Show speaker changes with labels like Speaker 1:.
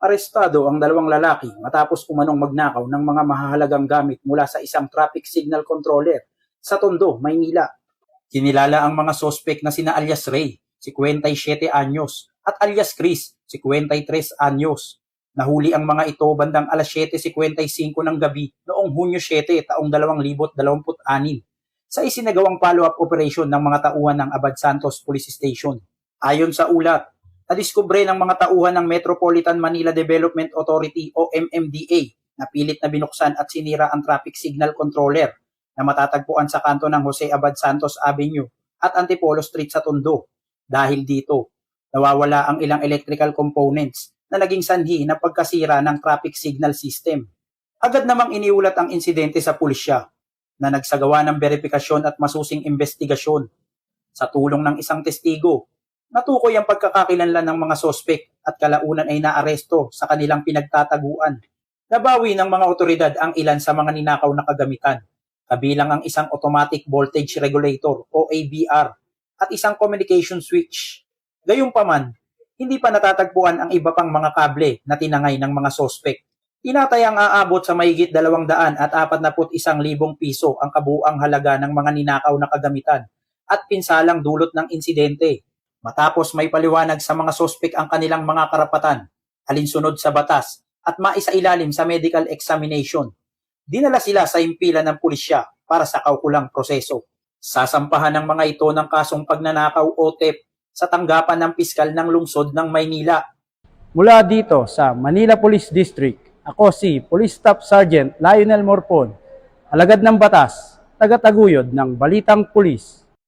Speaker 1: Arestado ang dalawang lalaki matapos umanong magnakaw ng mga mahahalagang gamit mula sa isang traffic signal controller sa Tondo, Maynila. Kinilala ang mga sospek na sina alias Ray, 57 anyos, at alias Chris, 53 anyos. Nahuli ang mga ito bandang alas 7:55 ng gabi noong Hunyo 7, taong 2026 sa isinagawang follow-up operation ng mga tauhan ng Abad Santos Police Station. Ayon sa ulat, nadiskubre ng mga tauhan ng Metropolitan Manila Development Authority o MMDA na pilit na binuksan at sinira ang traffic signal controller na matatagpuan sa kanto ng Jose Abad Santos Avenue at Antipolo Street sa Tondo. Dahil dito, nawawala ang ilang electrical components na naging sanhi na pagkasira ng traffic signal system. Agad namang iniulat ang insidente sa pulisya na nagsagawa ng verifikasyon at masusing investigasyon. Sa tulong ng isang testigo, natukoy ang pagkakakilanlan ng mga sospek at kalaunan ay naaresto sa kanilang pinagtataguan. Nabawi ng mga otoridad ang ilan sa mga ninakaw na kagamitan, kabilang ang isang automatic voltage regulator o AVR at isang communication switch. Gayunpaman, hindi pa natatagpuan ang iba pang mga kable na tinangay ng mga sospek. Tinatayang aabot sa mahigit 241,000 piso ang kabuuang halaga ng mga ninakaw na kagamitan at pinsalang dulot ng insidente. Matapos may paliwanag sa mga sospek ang kanilang mga karapatan, alinsunod sa batas at maisailalim sa medical examination, dinala sila sa impila ng pulisya para sa kaukulang proseso. Sasampahan ng mga ito ng kasong pagnanakaw o theft sa tanggapan ng piskal ng lungsod ng Maynila.
Speaker 2: Mula dito sa Manila Police District, ako si Police Staff Sergeant Lionel Morpon, alagad ng batas, tagataguyod ng Balitang Pulis.